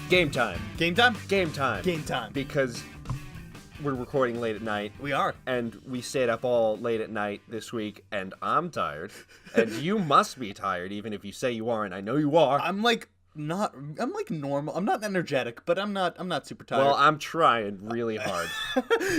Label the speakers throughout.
Speaker 1: Game time.
Speaker 2: Game time?
Speaker 1: Game time.
Speaker 2: Game time.
Speaker 1: Because we're recording late at night.
Speaker 2: We are.
Speaker 1: And we stayed up all late at night this week, and I'm tired. And you must be tired, even if you say you aren't. I know you are.
Speaker 2: I'm like normal. I'm not energetic, but I'm not super tired.
Speaker 1: Well, I'm trying really hard.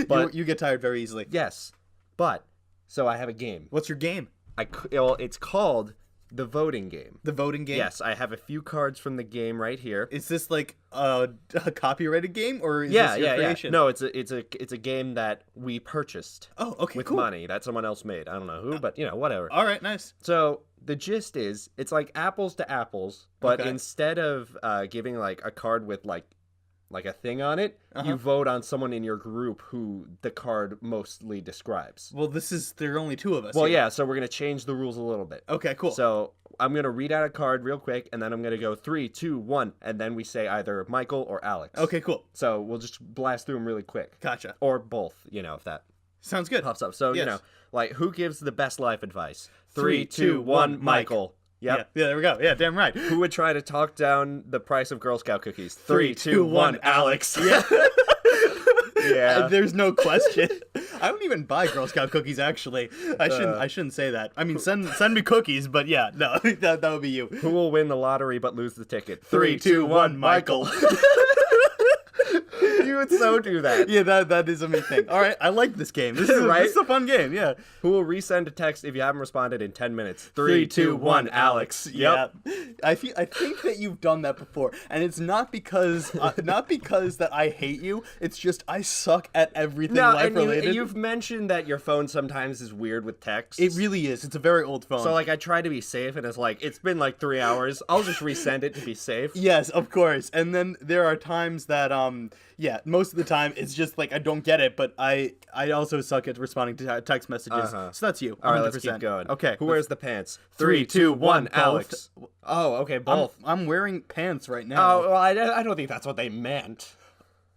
Speaker 1: But
Speaker 2: you get tired very easily.
Speaker 1: Yes. But, so I have a game.
Speaker 2: What's your game?
Speaker 1: It's called the voting game.
Speaker 2: The voting game?
Speaker 1: Yes, I have a few cards from the game right here.
Speaker 2: Is this like a copyrighted game, or is this your creation?
Speaker 1: No, it's a game that we purchased.
Speaker 2: Oh, okay,
Speaker 1: with
Speaker 2: cool.
Speaker 1: money that someone else made. I don't know who, but whatever.
Speaker 2: All right, nice.
Speaker 1: So the gist is, it's like apples to apples, but
Speaker 2: Okay.
Speaker 1: instead of giving like a card with like a thing on it, you vote on someone in your group who the card mostly describes.
Speaker 2: Well, there are only two of us.
Speaker 1: Well,
Speaker 2: here.
Speaker 1: yeah, so we're going to change the rules a little bit.
Speaker 2: Okay, cool.
Speaker 1: So I'm going to read out a card real quick, and then I'm going to go 3, 2, 1, and then we say either Michael or Alex.
Speaker 2: Okay, cool.
Speaker 1: So we'll just blast through them really quick.
Speaker 2: Gotcha.
Speaker 1: Or both, if that
Speaker 2: Sounds good.
Speaker 1: pops up. So,
Speaker 2: Yes.
Speaker 1: like, who gives the best life advice?
Speaker 2: 3, 2, 1,
Speaker 1: Michael. Yep.
Speaker 2: Yeah, there we go. Yeah, damn right.
Speaker 1: Who would try to talk down the price of Girl Scout cookies? 3, 2, 1, Alex.
Speaker 2: Yeah.
Speaker 1: Yeah.
Speaker 2: There's no question. I don't even buy Girl Scout cookies, actually. I shouldn't say that. I mean, send me cookies, but yeah, no, that would be you.
Speaker 1: Who will win the lottery but lose the ticket?
Speaker 2: 3, 2, 1, Michael.
Speaker 1: You would so do that.
Speaker 2: Yeah, that is a me thing. All right, I like this game. This is
Speaker 1: Right?
Speaker 2: this is a fun game. Yeah.
Speaker 1: Who will resend a text if you haven't responded in 10 minutes? 3, 2, 1, Alex. Yep.
Speaker 2: Yeah. I think that you've done that before, and it's not because that I hate you. It's just I suck at everything
Speaker 1: No,
Speaker 2: life
Speaker 1: and
Speaker 2: related.
Speaker 1: you've mentioned that your phone sometimes is weird with texts.
Speaker 2: It really is. It's a very old phone.
Speaker 1: So, like, I try to be safe, and it's like, it's been like 3 hours. I'll just resend it to be safe.
Speaker 2: Yes, of course. And then there are times that most of the time it's just like I don't get it, but I also suck at responding to text messages. So that's you. 100%.
Speaker 1: All right, let's keep going.
Speaker 2: Okay.
Speaker 1: Who wears the pants?
Speaker 2: 3, 2, 1,
Speaker 1: Alex. Oh, okay, both.
Speaker 2: I'm wearing pants right now.
Speaker 1: Oh, well, I don't think that's what they meant.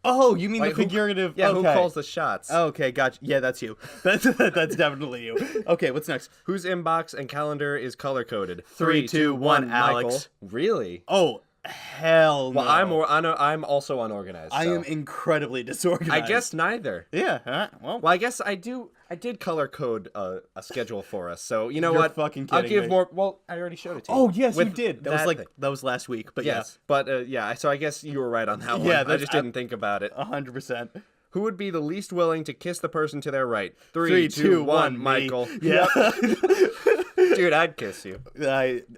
Speaker 2: Oh, you mean
Speaker 1: Like,
Speaker 2: the figurative?
Speaker 1: Yeah,
Speaker 2: okay.
Speaker 1: who calls the shots?
Speaker 2: Okay, gotcha. Yeah, that's you. That's definitely you. Okay, what's next?
Speaker 1: Whose inbox and calendar is color-coded?
Speaker 2: 3, 2, 1, Alex.
Speaker 1: Really?
Speaker 2: Oh, hell no.
Speaker 1: Well, I'm also unorganized.
Speaker 2: I
Speaker 1: so.
Speaker 2: am incredibly disorganized.
Speaker 1: I guess neither.
Speaker 2: Yeah. Well,
Speaker 1: I guess I did color code a schedule for us. So you know
Speaker 2: You're
Speaker 1: what?
Speaker 2: fucking
Speaker 1: I'll
Speaker 2: kidding
Speaker 1: give
Speaker 2: me.
Speaker 1: more. Well, I already showed it to you.
Speaker 2: oh yes, you
Speaker 1: With
Speaker 2: did. That was last week. But
Speaker 1: yes, but yeah. So I guess you were right on that one.
Speaker 2: Yeah,
Speaker 1: I just didn't think about it.
Speaker 2: 100%.
Speaker 1: Who would be the least willing to kiss the person to their right?
Speaker 2: 3, 2, 1,
Speaker 1: Michael.
Speaker 2: Yeah.
Speaker 1: Dude, I'd kiss you.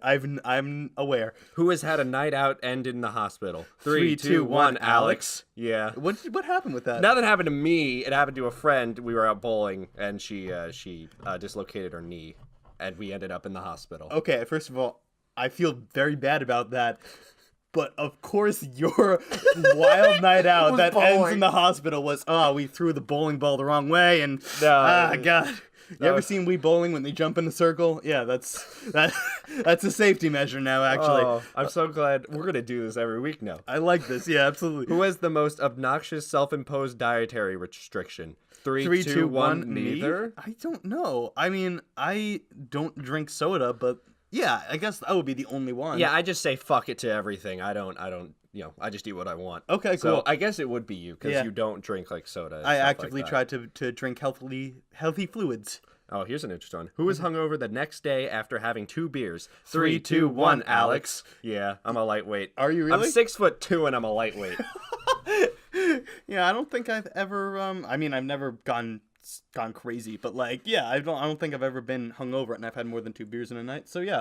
Speaker 2: I'm aware.
Speaker 1: Who has had a night out end in the hospital?
Speaker 2: 3, 2, 1, Alex.
Speaker 1: Yeah.
Speaker 2: What happened with that?
Speaker 1: Nothing happened to me. It happened to a friend. We were out bowling, and she dislocated her knee, and we ended up in the hospital.
Speaker 2: Okay, first of all, I feel very bad about that. But of course, your wild night out that ends in the hospital was, we threw the bowling ball the wrong way, and God. You ever seen Wii Bowling when they jump in the circle? Yeah, that's a safety measure now, actually.
Speaker 1: Oh, I'm so glad we're gonna do this every week now.
Speaker 2: I like this. Yeah, absolutely.
Speaker 1: Who has the most obnoxious self-imposed dietary restriction? 3, 2, 1, neither?
Speaker 2: I don't know. I mean, I don't drink soda, but yeah, I guess that would be the only one.
Speaker 1: Yeah, I just say fuck it to everything. I don't. I just eat what I want.
Speaker 2: Okay, cool.
Speaker 1: So I guess it would be you because you don't drink like soda. And
Speaker 2: I
Speaker 1: stuff
Speaker 2: actively
Speaker 1: like
Speaker 2: try to drink healthy fluids.
Speaker 1: Oh, here's an interesting one. Who is hungover the next day after having 2 beers? 3, 2, 1, Alex. Yeah, I'm a lightweight.
Speaker 2: Are you really?
Speaker 1: I'm 6'2" and I'm a lightweight.
Speaker 2: Yeah, I don't think I've ever. I mean, I've never gone crazy, but like, yeah, I don't think I've ever been hungover and I've had more than 2 beers in a night. So yeah.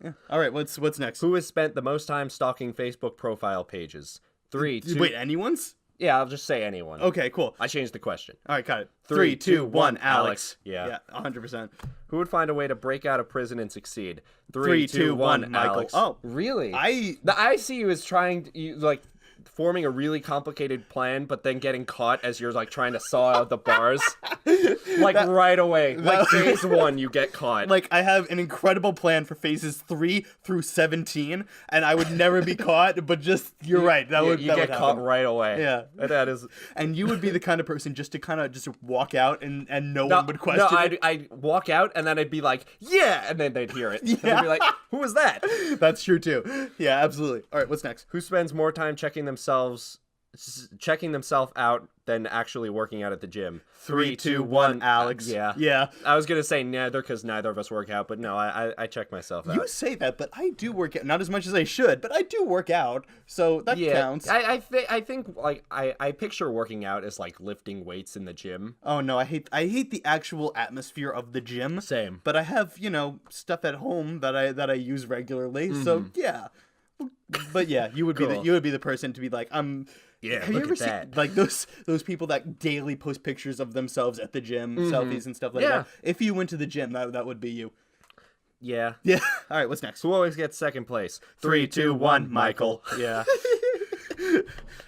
Speaker 2: Yeah. All right, what's next?
Speaker 1: Who has spent the most time stalking Facebook profile pages? 3, 2.
Speaker 2: Wait, anyone's?
Speaker 1: Yeah, I'll just say anyone.
Speaker 2: Okay, cool.
Speaker 1: I changed the question.
Speaker 2: All right, got it.
Speaker 1: 3, 2, 1, Alex.
Speaker 2: Yeah, 100%.
Speaker 1: Who would find a way to break out of prison and succeed?
Speaker 2: 3, 2, 1, Michael.
Speaker 1: Alex.
Speaker 2: Oh,
Speaker 1: really?
Speaker 2: I
Speaker 1: see you as trying to, forming a really complicated plan, but then getting caught as you're like trying to saw out the bars. Right away. Phase 1, you get caught.
Speaker 2: Like, I have an incredible plan for phases 3 through 17, and I would never be caught, but just, you're right. That would
Speaker 1: get caught right away.
Speaker 2: Yeah.
Speaker 1: That is.
Speaker 2: And you would be the kind of person just to kind of just walk out and no one would question it.
Speaker 1: I'd walk out and then I'd be like, yeah, and then they'd hear it.
Speaker 2: Yeah.
Speaker 1: And they'd be like, who was that?
Speaker 2: That's true too. Yeah, absolutely. All right, what's next?
Speaker 1: Who spends more time checking checking themselves out than actually working out at the gym.
Speaker 2: 3, 2, 1, Alex.
Speaker 1: Yeah. I was gonna say neither because neither of us work out, but no, I check myself out.
Speaker 2: You say that, but I do work out. Not as much as I should, but I do work out, so that counts.
Speaker 1: I think like I picture working out as like lifting weights in the gym.
Speaker 2: Oh no, I hate the actual atmosphere of the gym.
Speaker 1: Same.
Speaker 2: But I have, stuff at home that I use regularly. So yeah. But yeah, you would be the person to be like,
Speaker 1: Yeah,
Speaker 2: have you ever seen like those people that daily post pictures of themselves at the gym, selfies and stuff like that? If you went to the gym, that would be you.
Speaker 1: Yeah.
Speaker 2: Yeah. All right, what's next?
Speaker 1: Who always gets second place?
Speaker 2: 3, 2, 1, Michael.
Speaker 1: Yeah.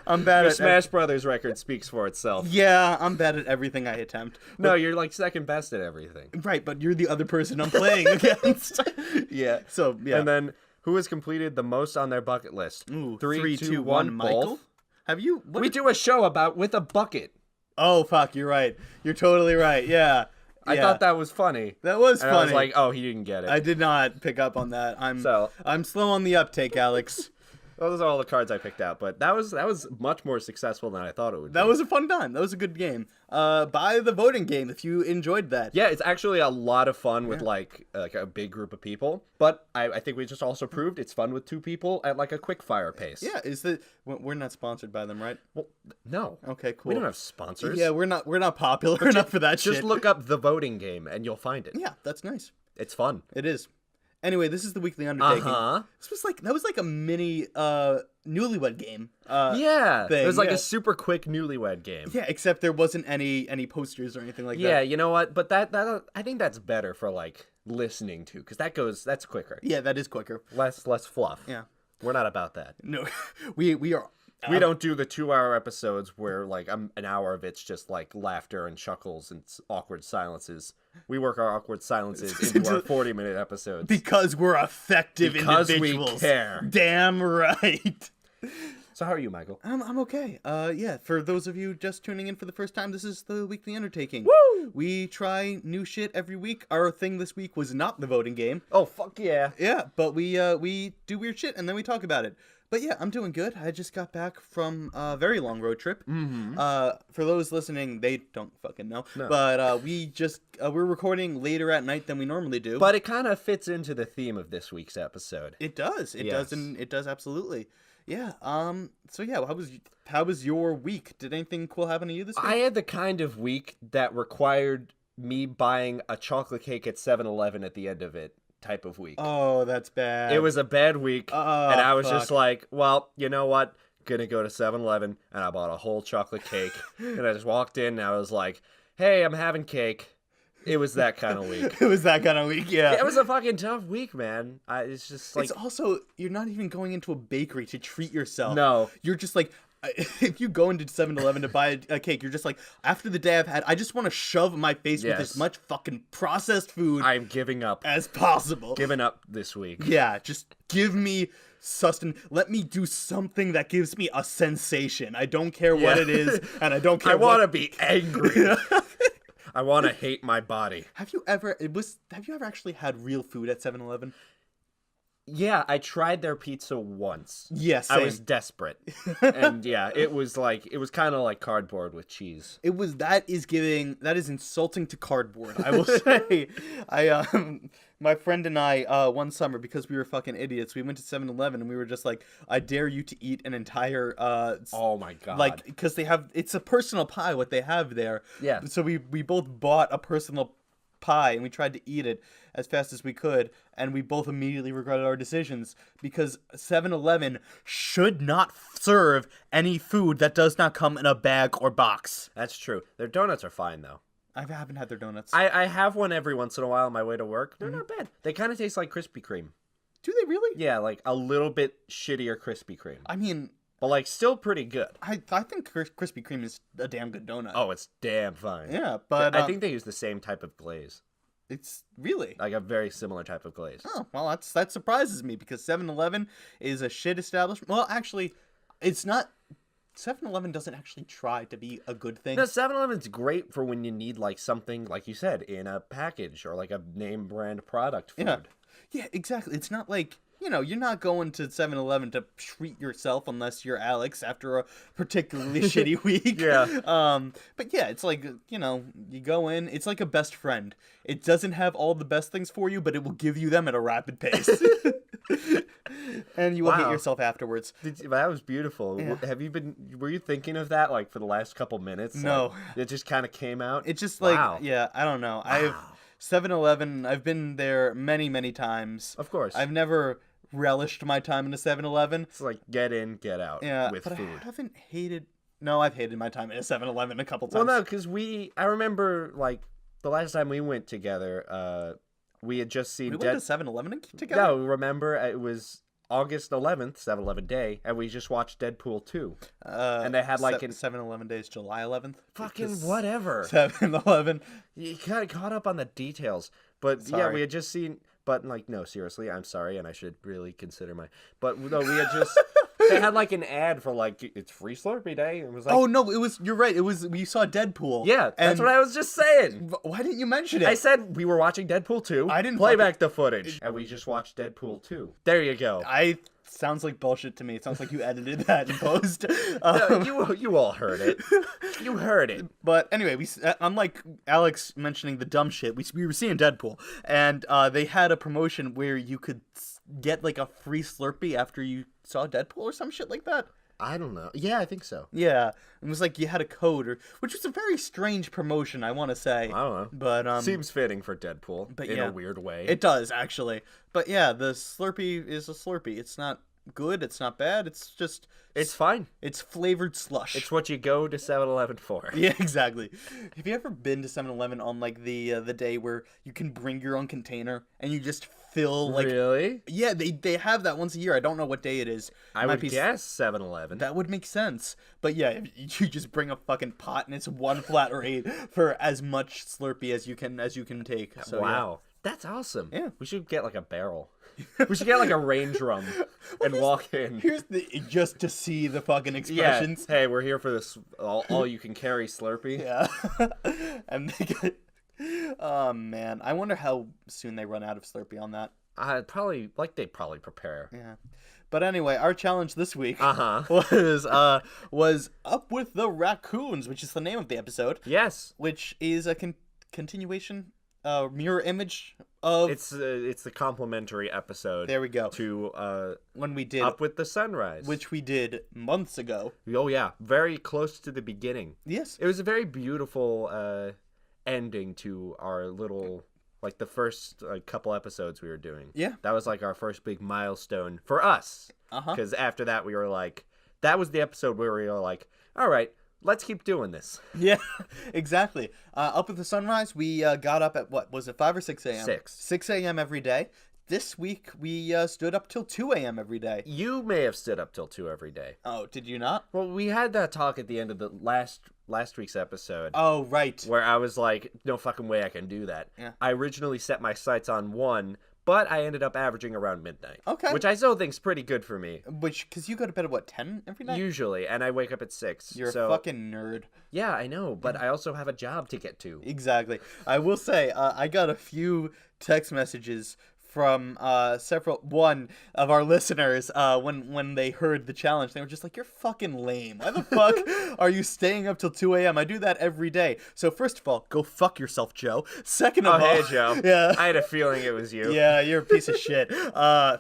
Speaker 2: I'm bad at
Speaker 1: Smash Brothers record speaks for itself.
Speaker 2: Yeah, I'm bad at everything I attempt.
Speaker 1: No, you're like second best at everything.
Speaker 2: Right, but you're the other person I'm playing against.
Speaker 1: Yeah.
Speaker 2: So, yeah.
Speaker 1: And then who has completed the most on their bucket list?
Speaker 2: Ooh,
Speaker 1: 3, 2, 1,
Speaker 2: Michael.
Speaker 1: both?
Speaker 2: Have you?
Speaker 1: We do a show with a bucket.
Speaker 2: Oh fuck, you're right. You're totally right. Yeah.
Speaker 1: I thought that was funny.
Speaker 2: That was funny.
Speaker 1: I was like, oh, he didn't get it.
Speaker 2: I did not pick up on that. I'm slow on the uptake, Alex.
Speaker 1: Well, those are all the cards I picked out, but that was much more successful than I thought it would be.
Speaker 2: That was a fun time. That was a good game. Buy the voting game if you enjoyed that.
Speaker 1: Yeah, it's actually a lot of fun with like a big group of people. But I think we just also proved it's fun with 2 people at like a quick fire pace.
Speaker 2: Yeah, we're not sponsored by them, right?
Speaker 1: Well, no.
Speaker 2: Okay, cool.
Speaker 1: We don't have sponsors.
Speaker 2: Yeah, we're not popular enough for that shit.
Speaker 1: Just look up the voting game and you'll find it.
Speaker 2: Yeah, that's nice.
Speaker 1: It's fun.
Speaker 2: It is. Anyway, this is the weekly undertaking. That was like a mini newlywed game.
Speaker 1: Yeah,
Speaker 2: thing.
Speaker 1: It was like a super quick newlywed game.
Speaker 2: Yeah, except there wasn't any posters or anything like that.
Speaker 1: Yeah, you know what? But that I think that's better for like listening to because that's quicker.
Speaker 2: Yeah, that is quicker.
Speaker 1: Less fluff.
Speaker 2: Yeah,
Speaker 1: we're not about that.
Speaker 2: No, we are.
Speaker 1: We don't do the 2-hour episodes where like an hour of it's just like laughter and chuckles and awkward silences. We work our awkward silences into our 40-minute episodes.
Speaker 2: Because we're effective individuals.
Speaker 1: We care.
Speaker 2: Damn right.
Speaker 1: So how are you, Michael?
Speaker 2: I'm okay. Yeah, for those of you just tuning in for the first time, this is the weekly undertaking.
Speaker 1: Woo!
Speaker 2: We try new shit every week. Our thing this week was not the voting game.
Speaker 1: Oh, fuck yeah.
Speaker 2: Yeah, but we do weird shit and then we talk about it. But yeah, I'm doing good. I just got back from a very long road trip.
Speaker 1: Mm-hmm.
Speaker 2: For those listening, they don't fucking know.
Speaker 1: No.
Speaker 2: But we're recording later at night than we normally do.
Speaker 1: But it kind of fits into the theme of this week's episode.
Speaker 2: It does. It does, and it does absolutely. Yeah. So yeah, how was your week? Did anything cool happen to you this week?
Speaker 1: I had the kind of week that required me buying a chocolate cake at 7-Eleven at the end of it. Type of week.
Speaker 2: Oh, that's bad.
Speaker 1: It was a bad week, and I was
Speaker 2: fuck.
Speaker 1: just like, well, you know what? Gonna go to 7-Eleven, and I bought a whole chocolate cake, and I just walked in, and I was like, hey, I'm having cake. It was that kind of week.
Speaker 2: It was that kind of week, yeah.
Speaker 1: It was a fucking tough week, man. It's just like...
Speaker 2: It's also, you're not even going into a bakery to treat yourself.
Speaker 1: No.
Speaker 2: You're just like... If you go into 7-Eleven to buy a cake, you're just like, after the day I've had, I just want to shove my face with as much fucking processed food
Speaker 1: I'm giving up
Speaker 2: as possible.
Speaker 1: Giving up this week.
Speaker 2: Yeah, just give me sustenance. Let me do something that gives me a sensation. I don't care what it is, and I don't care
Speaker 1: I want to be angry. I want to hate my body.
Speaker 2: Have you ever actually had real food at 7-Eleven?
Speaker 1: Yeah, I tried their pizza once.
Speaker 2: Yes,
Speaker 1: I was desperate. And yeah, it was kind of like cardboard with cheese.
Speaker 2: That is insulting to cardboard, I will say. My friend and I, one summer, because we were fucking idiots, we went to 7-Eleven and we were just like, I dare you to eat an entire,
Speaker 1: oh my God.
Speaker 2: Like, because it's a personal pie, what they have there.
Speaker 1: Yeah.
Speaker 2: So we both bought a personal pie and we tried to eat it as fast as we could, and we both immediately regretted our decisions because 7-Eleven should not serve any food that does not come in a bag or box.
Speaker 1: That's true. Their donuts are fine though.
Speaker 2: I haven't had their donuts.
Speaker 1: I have one every once in a while on my way to work. They're not bad. They kind of taste like Krispy Kreme.
Speaker 2: Do they really?
Speaker 1: Yeah, like a little bit shittier Krispy Kreme.
Speaker 2: I mean,
Speaker 1: but like still pretty good.
Speaker 2: I think Krispy Kreme is a damn good donut.
Speaker 1: Oh, it's damn fine.
Speaker 2: Yeah, but
Speaker 1: I think they use the same type of glaze.
Speaker 2: It's really
Speaker 1: like a very similar type of glaze.
Speaker 2: Oh, well, that surprises me because 7-Eleven is a shit establishment. Well, actually, it's not. 7-Eleven doesn't actually try to be a good thing.
Speaker 1: No, 7-Eleven's great for when you need like something, like you said, in a package or like a name brand product food.
Speaker 2: Yeah, exactly. It's not like you're not going to 7-Eleven to treat yourself unless you're Alex after a particularly shitty week.
Speaker 1: Yeah.
Speaker 2: But yeah, it's like, you go in, it's like a best friend. It doesn't have all the best things for you, but it will give you them at a rapid pace. And you will hate yourself afterwards.
Speaker 1: That was beautiful.
Speaker 2: Yeah.
Speaker 1: Were you thinking of that like for the last couple minutes?
Speaker 2: No.
Speaker 1: Like, it just kind of came out?
Speaker 2: It just I don't know.
Speaker 1: Wow.
Speaker 2: 7-Eleven, I've been there many, many times.
Speaker 1: Of course.
Speaker 2: I've never relished my time in a 7-Eleven.
Speaker 1: It's like get in, get out with
Speaker 2: but
Speaker 1: food.
Speaker 2: I haven't hated... No, I've hated my time in a 7-Eleven a couple
Speaker 1: Well,
Speaker 2: times.
Speaker 1: no, because I remember, like, the last time we went together, we had just seen...
Speaker 2: We went to 7-Eleven together?
Speaker 1: No, remember, it was August 11th, 7-Eleven day, and we just watched Deadpool 2. And they had, like...
Speaker 2: 7-Eleven day is July 11th?
Speaker 1: Fucking whatever.
Speaker 2: 7-Eleven.
Speaker 1: You got caught up on the details. But, yeah, we had just seen... But, like, no, seriously, I'm sorry, and I should really consider my... But, no, we had just... They had, like, an ad for, like, it's free Slurpee Day. It was like...
Speaker 2: Oh, no, you're right. We saw Deadpool.
Speaker 1: Yeah, that's what I was just saying.
Speaker 2: Why didn't you mention it?
Speaker 1: I said we were watching Deadpool 2.
Speaker 2: I didn't
Speaker 1: play back the footage. And we just watched Deadpool 2. There you go.
Speaker 2: Sounds like bullshit to me. It sounds like you edited that in post.
Speaker 1: No, you all heard it. You heard it.
Speaker 2: But anyway, unlike Alex mentioning the dumb shit, we were seeing Deadpool, and they had a promotion where you could get like a free Slurpee after you saw Deadpool or some shit like that.
Speaker 1: I don't know. Yeah, I think so.
Speaker 2: Yeah, it was like you had a code, which was a very strange promotion, I want to say.
Speaker 1: I don't know.
Speaker 2: But
Speaker 1: seems fitting for Deadpool,
Speaker 2: but
Speaker 1: in a weird way.
Speaker 2: It does, actually. But yeah, the Slurpee is a Slurpee. It's not good, it's not bad,
Speaker 1: it's fine.
Speaker 2: It's flavored slush.
Speaker 1: It's what you go to 7-Eleven for.
Speaker 2: Yeah, exactly. Have you ever been to 7-Eleven on like the day where you can bring your own container and you just fill like...
Speaker 1: Really?
Speaker 2: Yeah, they have that once a year. I don't know what day it is.
Speaker 1: I would guess 7-Eleven.
Speaker 2: That would make sense. But yeah, you just bring a fucking pot and it's one flat rate for as much Slurpee as you can take. So,
Speaker 1: wow. Yeah. That's awesome.
Speaker 2: Yeah.
Speaker 1: We should get like a barrel. We should get like a rain drum and walk in.
Speaker 2: Here's just to see the fucking expressions.
Speaker 1: Yeah. Hey, we're here for this all you can carry Slurpee.
Speaker 2: Yeah. And they get... Oh man, I wonder how soon they run out of Slurpee on that.
Speaker 1: They probably prepare.
Speaker 2: Yeah. But anyway, our challenge this week was Up with the Raccoons, which is the name of the episode.
Speaker 1: Yes.
Speaker 2: Which is a continuation, mirror image of...
Speaker 1: It's the complimentary episode.
Speaker 2: There we go.
Speaker 1: To
Speaker 2: when we did
Speaker 1: Up with the Sunrise,
Speaker 2: which we did months ago.
Speaker 1: Oh yeah, very close to the beginning.
Speaker 2: Yes.
Speaker 1: It was a very beautiful ending to our little... Like the first couple episodes we were doing.
Speaker 2: Yeah.
Speaker 1: That was like our first big milestone for us. Because after that we were like, that was the episode where we were like, all right, let's keep doing this.
Speaker 2: Yeah, exactly. Up with the Sunrise, we got up at what? Was it 5 or 6 a.m.?
Speaker 1: 6.
Speaker 2: 6 a.m. every day. This week, we stood up till 2 a.m. every day.
Speaker 1: You may have stood up till 2 every day.
Speaker 2: Oh, did you not?
Speaker 1: Well, we had that talk at the end of the last week's episode.
Speaker 2: Oh, right.
Speaker 1: Where I was like, no fucking way I can do that.
Speaker 2: Yeah.
Speaker 1: I originally set my sights on 1, but I ended up averaging around midnight.
Speaker 2: Okay.
Speaker 1: Which I still think's pretty good for me.
Speaker 2: Because you go to bed at, what, 10 every night?
Speaker 1: Usually, and I wake up at 6.
Speaker 2: You're a fucking nerd.
Speaker 1: Yeah, I know, but I also have a job to get to.
Speaker 2: Exactly. I will say, I got a few text messages from one of our listeners when they heard the challenge. They were just like, you're fucking lame. Why the fuck are you staying up till 2 a.m.? I do that every day. So first of all, go fuck yourself, Joe. Second of all...
Speaker 1: hey, Joe.
Speaker 2: Yeah.
Speaker 1: I had a feeling it was you.
Speaker 2: Yeah, you're a piece of shit.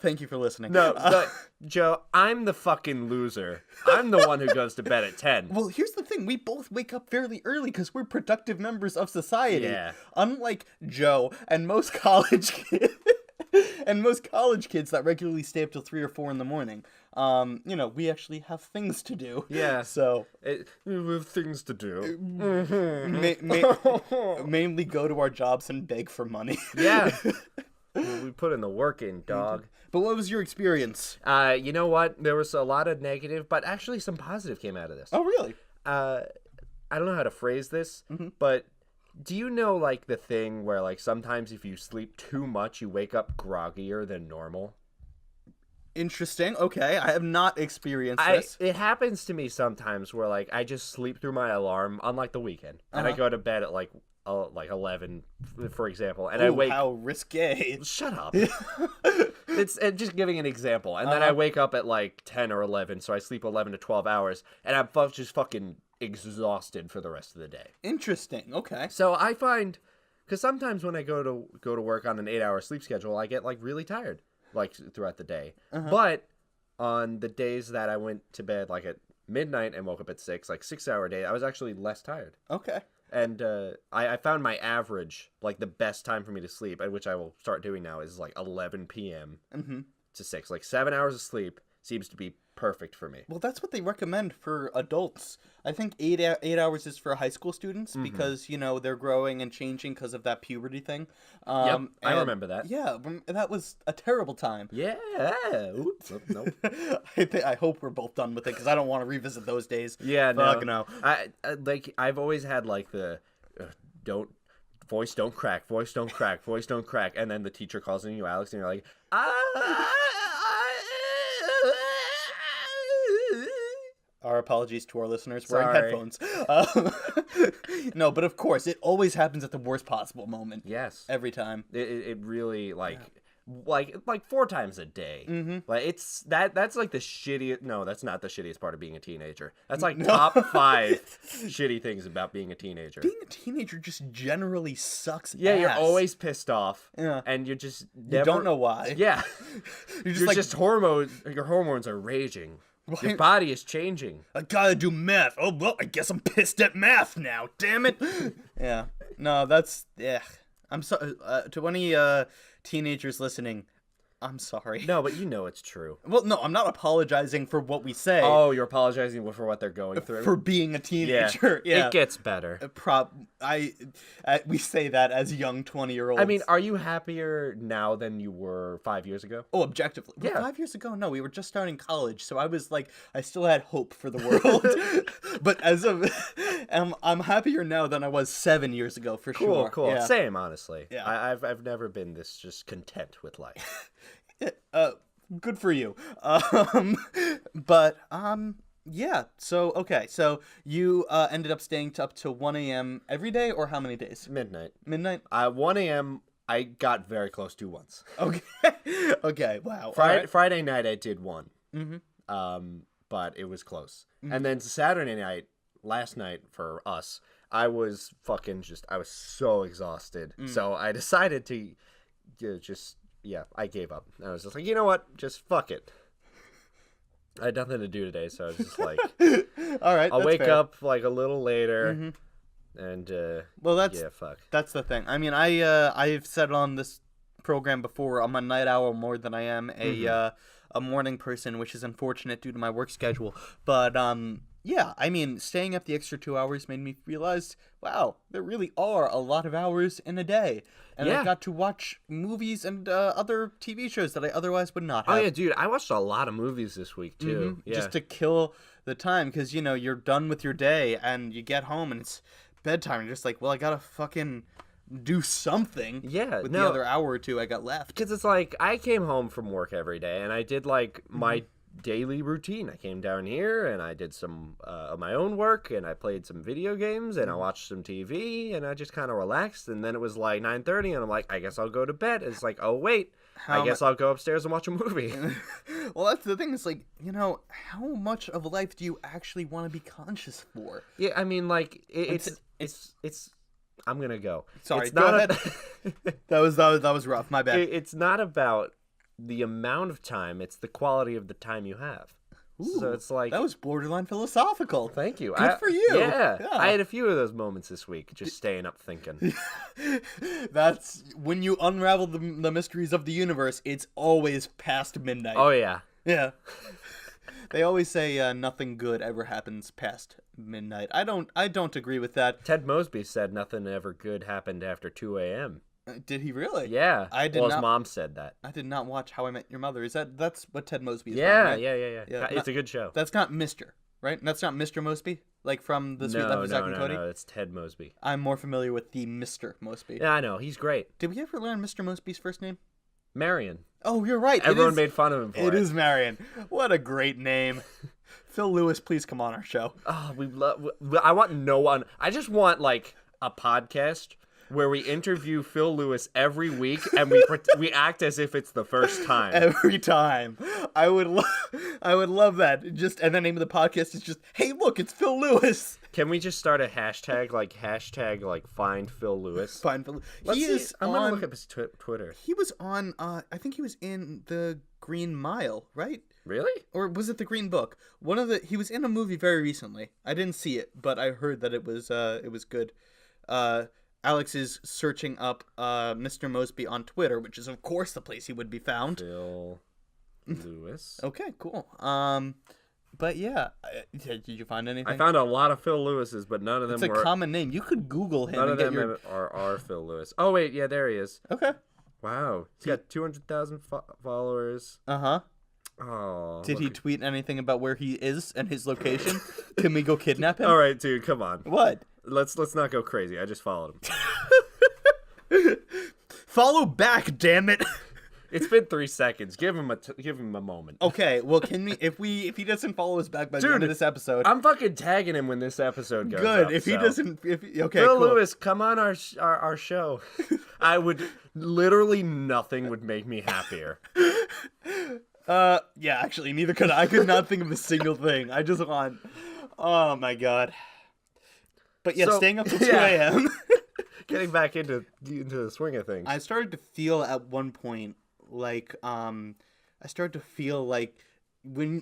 Speaker 2: Thank you for listening.
Speaker 1: No, Joe, I'm the fucking loser. I'm the one who goes to bed at 10.
Speaker 2: Well, here's the thing. We both wake up fairly early because we're productive members of society.
Speaker 1: Yeah.
Speaker 2: Unlike Joe and most college kids. And most college kids that regularly stay up till 3 or 4 in the morning. We actually have things to do.
Speaker 1: Yeah.
Speaker 2: So
Speaker 1: we have things to do.
Speaker 2: Mainly go to our jobs and beg for money.
Speaker 1: Yeah. We put in the work in, dog.
Speaker 2: But what was your experience?
Speaker 1: You know what? There was a lot of negative, but actually some positive came out of this.
Speaker 2: Oh, really?
Speaker 1: I don't know how to phrase this, but... Do you know, like, the thing where, like, sometimes if you sleep too much, you wake up groggier than normal?
Speaker 2: Interesting. Okay. I have not experienced this.
Speaker 1: It happens to me sometimes where, like, I just sleep through my alarm on, like, the weekend. And I go to bed at, like, like 11, for example, and I wake.
Speaker 2: How risque!
Speaker 1: Shut up. It's just giving an example, and then I wake up at like 10 or 11, so I sleep 11 to 12 hours, and I'm just fucking exhausted for the rest of the day.
Speaker 2: Interesting. Okay.
Speaker 1: So I find, because sometimes when I go to work on an 8-hour sleep schedule, I get like really tired, like throughout the day. But on the days that I went to bed like at midnight and woke up at 6, like 6-hour day, I was actually less tired.
Speaker 2: Okay.
Speaker 1: And I found my average, like the best time for me to sleep, and which I will start doing now, is like 11 p.m. To 6. Like 7 hours of sleep seems to be perfect for me.
Speaker 2: Well, that's what they recommend for adults. I think 8 hours is for high school students because, you know, they're growing and changing because of that puberty thing.
Speaker 1: Yep, I remember that.
Speaker 2: Yeah, that was a terrible time.
Speaker 1: Yeah. Oops. Nope.
Speaker 2: I hope we're both done with it because I don't want to revisit those days.
Speaker 1: Yeah,
Speaker 2: Fuck
Speaker 1: no. I've always had like the don't crack, voice don't crack, and then the teacher calls in you, Alex, and you're like,
Speaker 2: Our apologies to our listeners
Speaker 1: Sorry.
Speaker 2: wearing headphones. No, but of course, it always happens at the worst possible moment.
Speaker 1: Yes.
Speaker 2: Every time.
Speaker 1: It really, like 4 times a day. Like, that's like the shittiest... No, that's not the shittiest part of being a teenager. That's like top 5 shitty things about being a teenager.
Speaker 2: Being a teenager just generally sucks
Speaker 1: Yeah,
Speaker 2: ass.
Speaker 1: you're always pissed off.
Speaker 2: Yeah.
Speaker 1: And you're just never...
Speaker 2: You don't know why.
Speaker 1: Yeah.
Speaker 2: You're just like...
Speaker 1: Your hormones are raging. Your body is changing.
Speaker 2: I gotta do math. Oh, well, I guess I'm pissed at math now. Damn it. Yeah. No, that's... Yeah. I'm sorry. To any teenagers listening, I'm sorry.
Speaker 1: No, but you know it's true.
Speaker 2: Well, no, I'm not apologizing for what we say.
Speaker 1: Oh, you're apologizing for what they're going through?
Speaker 2: For being a teenager. Yeah.
Speaker 1: It gets better.
Speaker 2: We say that as young 20-year-olds.
Speaker 1: I mean, are you happier now than you were 5 years ago?
Speaker 2: Oh, objectively.
Speaker 1: Yeah.
Speaker 2: 5 years ago, no, we were just starting college, so I was like, I still had hope for the world. But as of, I'm happier now than I was 7 years ago, for sure.
Speaker 1: Cool.
Speaker 2: Yeah.
Speaker 1: Same, honestly.
Speaker 2: Yeah.
Speaker 1: I've never been this just content with life.
Speaker 2: Good for you. Yeah. So, okay. So you ended up staying up to 1 a.m. every day, or how many days?
Speaker 1: Midnight.
Speaker 2: 1
Speaker 1: a.m. I got very close to once.
Speaker 2: Okay. Okay. Wow.
Speaker 1: Friday night I did 1. But it was close. And then Saturday night, last night for us, I was so exhausted. So I decided to I gave up. I was just like, you know what? Just fuck it. I had nothing to do today, so I was just like,
Speaker 2: all right,
Speaker 1: I'll wake
Speaker 2: fair.
Speaker 1: up like a little later, and fuck.
Speaker 2: That's the thing. I mean, I've said on this program before, I'm a night owl more than I am a morning person, which is unfortunate due to my work schedule. But yeah, I mean, staying up the extra 2 hours made me realize, wow, there really are a lot of hours in a day. And I got to watch movies and other TV shows that I otherwise would not have.
Speaker 1: Oh, yeah, dude, I watched a lot of movies this week, too. Yeah.
Speaker 2: Just to kill the time, because, you know, you're done with your day, and you get home, and it's bedtime, and you're just like, well, I gotta fucking do something with the other hour or two I got left.
Speaker 1: Because it's like, I came home from work every day, and I did, like, my daily routine. I came down here and I did some of my own work, and I played some video games, and I watched some TV, and I just kind of relaxed. And then it was like 9:30, and I'm like, I guess I'll go to bed. It's like, oh wait, I guess I'll go upstairs and watch a movie.
Speaker 2: Well, that's the thing. It's like, you know, how much of life do you actually want to be conscious for?
Speaker 1: Yeah, I mean, like it's. I'm gonna go.
Speaker 2: Sorry,
Speaker 1: it's
Speaker 2: go
Speaker 1: not
Speaker 2: ahead. That was rough. My bad.
Speaker 1: It's not about the amount of time, it's the quality of the time you have.
Speaker 2: Ooh,
Speaker 1: so it's like,
Speaker 2: that was borderline philosophical.
Speaker 1: Thank you.
Speaker 2: Good for you.
Speaker 1: Yeah, I had a few of those moments this week, just staying up thinking.
Speaker 2: That's when you unravel the mysteries of the universe. It's always past midnight.
Speaker 1: Oh yeah.
Speaker 2: Yeah. They always say nothing good ever happens past midnight. I don't agree with that.
Speaker 1: Ted Mosby said nothing ever good happened after 2 a.m.
Speaker 2: Did he really?
Speaker 1: Yeah. His mom said that.
Speaker 2: I did not watch How I Met Your Mother. That's what Ted Mosby is?
Speaker 1: Yeah,
Speaker 2: from, right?
Speaker 1: yeah. It's a good show.
Speaker 2: That's not Mr., right? That's not Mr. Mosby, like from the Sweet Life of Zack and Cody.
Speaker 1: No, it's Ted Mosby.
Speaker 2: I'm more familiar with the Mr. Mosby.
Speaker 1: Yeah, I know. He's great.
Speaker 2: Did we ever learn Mr. Mosby's first name?
Speaker 1: Marion.
Speaker 2: Oh, you're right.
Speaker 1: Everyone made fun of him for it.
Speaker 2: It is Marion. What a great name. Phil Lewis, please come on our show.
Speaker 1: Oh, I want no one. I just want like a podcast where we interview Phil Lewis every week, and we act as if it's the first time.
Speaker 2: Every time. I would love that. And the name of the podcast is just, hey, look, it's Phil Lewis.
Speaker 1: Can we just start a hashtag like find Phil Lewis?
Speaker 2: Find Phil.
Speaker 1: I'm gonna look up his Twitter.
Speaker 2: He was on. I think he was in the Green Mile, right?
Speaker 1: Really?
Speaker 2: Or was it the Green Book? He was in a movie very recently. I didn't see it, but I heard that it was good. Alex is searching up Mr. Mosby on Twitter, which is of course the place he would be found.
Speaker 1: Phil Lewis.
Speaker 2: Okay, cool. But yeah, did you find anything?
Speaker 1: I found a lot of Phil Lewises, but none of them were...
Speaker 2: It's a common name. You could Google him.
Speaker 1: None of them are Phil Lewis. Oh wait, yeah, there he is.
Speaker 2: Okay.
Speaker 1: Wow, he's got 200,000 followers.
Speaker 2: Uh-huh.
Speaker 1: Oh.
Speaker 2: Did he tweet anything about where he is and his location? Can we go kidnap him?
Speaker 1: All right, dude, come on.
Speaker 2: What?
Speaker 1: Let's not go crazy. I just followed him.
Speaker 2: Follow back, damn it.
Speaker 1: It's been 3 seconds. Give him a moment.
Speaker 2: Okay, well, can we if he doesn't follow us back by the end of this episode,
Speaker 1: I'm fucking tagging him when this episode goes
Speaker 2: good.
Speaker 1: up,
Speaker 2: If he doesn't, okay,
Speaker 1: Phil
Speaker 2: cool.
Speaker 1: Lewis, come on our show. I would literally nothing would make me happier.
Speaker 2: Yeah, actually, neither could I. I could not think of a single thing. I just want, oh my god. But yeah, staying up till 2 a.m.
Speaker 1: Getting back into the swing of things.
Speaker 2: I started to feel at one point like when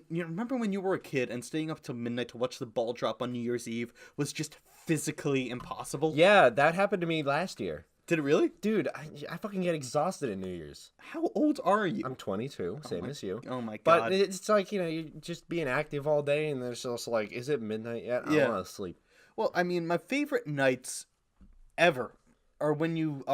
Speaker 2: you remember when you were a kid and staying up till midnight to watch the ball drop on New Year's Eve was just physically impossible.
Speaker 1: Yeah, that happened to me last year.
Speaker 2: Did it really?
Speaker 1: Dude, I fucking get exhausted in New Year's.
Speaker 2: How old are you?
Speaker 1: I'm 22, same as you.
Speaker 2: Oh my god.
Speaker 1: But it's like, you're just being active all day, and there's just like, is it midnight yet? I want to sleep.
Speaker 2: Well, I mean, my favorite nights ever are when you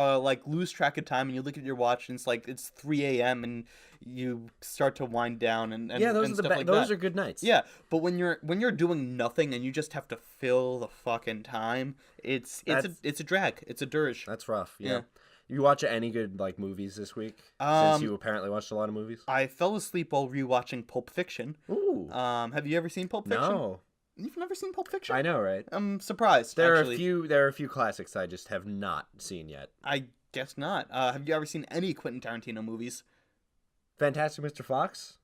Speaker 2: lose track of time and you look at your watch and it's like it's 3 a.m. and you start to wind down and
Speaker 1: yeah, those
Speaker 2: and
Speaker 1: are
Speaker 2: stuff like
Speaker 1: those
Speaker 2: that.
Speaker 1: are good nights.
Speaker 2: Yeah, but when you're doing nothing and you just have to fill the fucking time, it's a drag. It's a dirge.
Speaker 1: That's rough. Yeah. You watch any good movies this week? Since you apparently watched a lot of movies.
Speaker 2: I fell asleep while rewatching Pulp Fiction.
Speaker 1: Ooh.
Speaker 2: Have you ever seen Pulp Fiction?
Speaker 1: No.
Speaker 2: You've never seen Pulp Fiction?
Speaker 1: I know, right?
Speaker 2: I'm surprised.
Speaker 1: There are a few classics I just have not seen yet.
Speaker 2: I guess not. Have you ever seen any Quentin Tarantino movies?
Speaker 1: Fantastic Mr. Fox?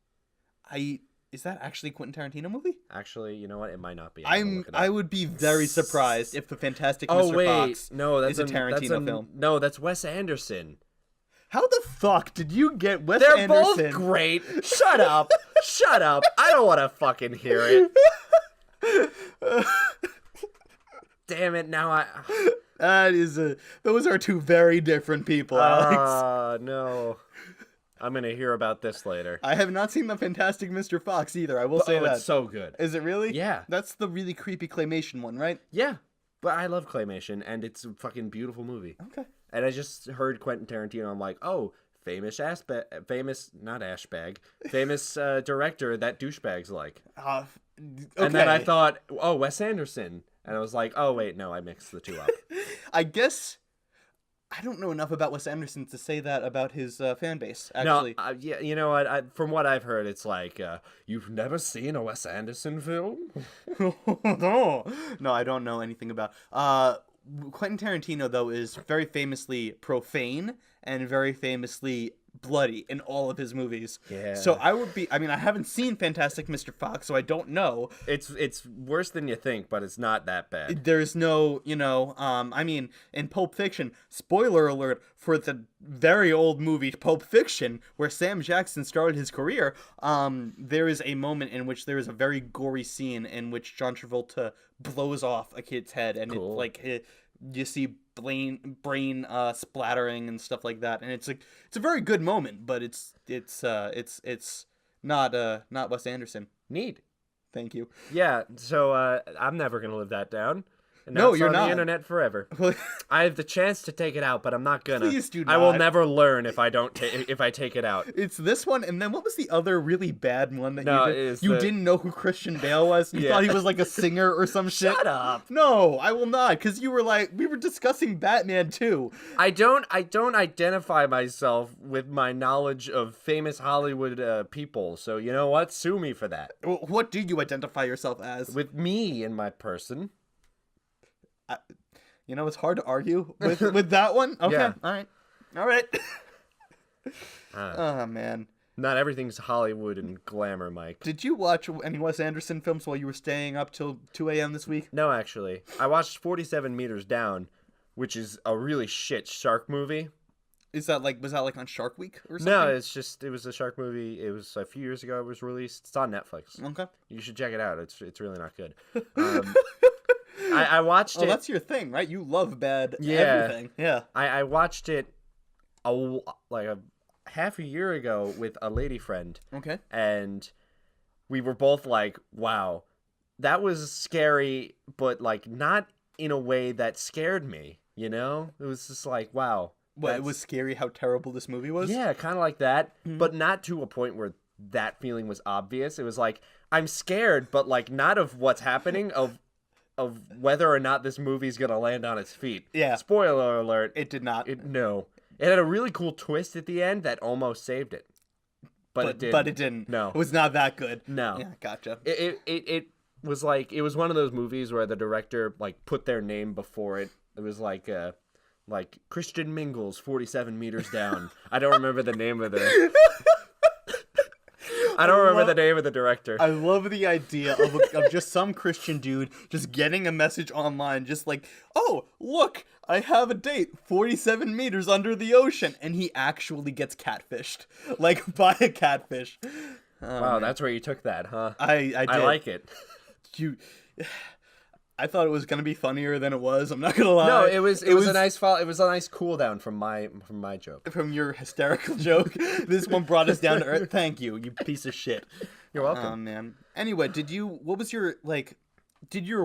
Speaker 2: Is that actually a Quentin Tarantino movie?
Speaker 1: Actually, you know what? It might not be.
Speaker 2: I would be very surprised if the Fantastic Mr. Fox is a Tarantino film.
Speaker 1: No, that's Wes Anderson.
Speaker 2: How the fuck did you get Wes
Speaker 1: They're
Speaker 2: Anderson?
Speaker 1: They're both great. Shut up. Shut up. I don't want to fucking hear it. Damn it! Now
Speaker 2: those are two very different people, Alex.
Speaker 1: No. I'm gonna hear about this later.
Speaker 2: I have not seen the Fantastic Mr. Fox either. I will say that.
Speaker 1: It's so good.
Speaker 2: Is it really?
Speaker 1: Yeah.
Speaker 2: That's the really creepy claymation one, right?
Speaker 1: Yeah, but I love claymation, and it's a fucking beautiful movie.
Speaker 2: Okay.
Speaker 1: And I just heard Quentin Tarantino. I'm like, oh, famous director that douchebags like. Okay. And then I thought, oh, Wes Anderson. And I was like, oh, wait, no, I mixed the two up.
Speaker 2: I guess I don't know enough about Wes Anderson to say that about his fan base, actually.
Speaker 1: No, yeah, you know what? From what I've heard, it's like, you've never seen a Wes Anderson film?
Speaker 2: No, I don't know anything about... Quentin Tarantino, though, is very famously profane and very famously bloody in all of his movies.
Speaker 1: Yeah.
Speaker 2: So I haven't seen Fantastic Mr. Fox, so I don't know.
Speaker 1: It's worse than you think, but it's not that bad.
Speaker 2: There's no, in Pulp Fiction, spoiler alert for the very old movie Pulp Fiction, where Sam Jackson started his career, there is a moment in which there is a very gory scene in which John Travolta blows off a kid's head, and
Speaker 1: cool.
Speaker 2: You see brain splattering and stuff like that, and it's a very good moment, but it's not Wes Anderson.
Speaker 1: Neat.
Speaker 2: Thank you.
Speaker 1: Yeah, so I'm never gonna live that down. And
Speaker 2: no,
Speaker 1: it's
Speaker 2: you're
Speaker 1: on
Speaker 2: not.
Speaker 1: The internet forever. I have the chance to take it out, but I'm not gonna.
Speaker 2: Please do not.
Speaker 1: I will never learn if I don't if I take it out.
Speaker 2: It's this one, and then what was the other really bad one that you did? You didn't know who Christian Bale was? You thought he was like a singer or some shit?
Speaker 1: Shut up.
Speaker 2: No, I will not, because you were like, we were discussing Batman too.
Speaker 1: I don't identify myself with my knowledge of famous Hollywood people, so you know what? Sue me for that.
Speaker 2: What do you identify yourself as?
Speaker 1: With me in my person.
Speaker 2: You know, it's hard to argue with that one. Okay,
Speaker 1: Yeah.
Speaker 2: all right. Oh man.
Speaker 1: Not everything's Hollywood and glamour, Mike.
Speaker 2: Did you watch any Wes Anderson films while you were staying up till 2 a.m. this week?
Speaker 1: No, actually. I watched 47 Meters Down, which is a really shit shark movie.
Speaker 2: Was that like on Shark Week or something?
Speaker 1: No, it was a shark movie. It was a few years ago it was released. It's on Netflix.
Speaker 2: Okay.
Speaker 1: You should check it out. It's really not good. I watched it.
Speaker 2: Oh, that's your thing, right? You love bad everything. Yeah.
Speaker 1: I watched it a half a year ago with a lady friend.
Speaker 2: Okay.
Speaker 1: And we were both like, wow, that was scary, but like not in a way that scared me, you know? It was just like, wow.
Speaker 2: Well, it was scary how terrible this movie was?
Speaker 1: Yeah, kind of like that, but not to a point where that feeling was obvious. It was like, I'm scared, but like not of what's happening, of whether or not this movie's going to land on its feet.
Speaker 2: Yeah.
Speaker 1: Spoiler alert.
Speaker 2: It did not.
Speaker 1: No. It had a really cool twist at the end that almost saved it. But it didn't.
Speaker 2: But it didn't.
Speaker 1: No.
Speaker 2: It was not that good.
Speaker 1: No.
Speaker 2: Yeah, gotcha.
Speaker 1: It was like, it was one of those movies where the director like put their name before it. It was like Christian Mingles, 47 Meters Down. I don't remember the name of the... I don't remember the name of the director.
Speaker 2: I love the idea of just some Christian dude just getting a message online, just like, oh, look, I have a date 47 meters under the ocean. And he actually gets catfished. Like, by a catfish. Oh,
Speaker 1: wow,
Speaker 2: man.
Speaker 1: That's where you took that, huh?
Speaker 2: I did.
Speaker 1: I like it.
Speaker 2: I thought it was gonna be funnier than it was. I'm not gonna lie.
Speaker 1: No, it was a nice fall. It was a nice cool down from my joke.
Speaker 2: From your hysterical joke. This one brought us down to earth. Thank you, you piece of shit.
Speaker 1: You're welcome.
Speaker 2: Oh man. Anyway, did your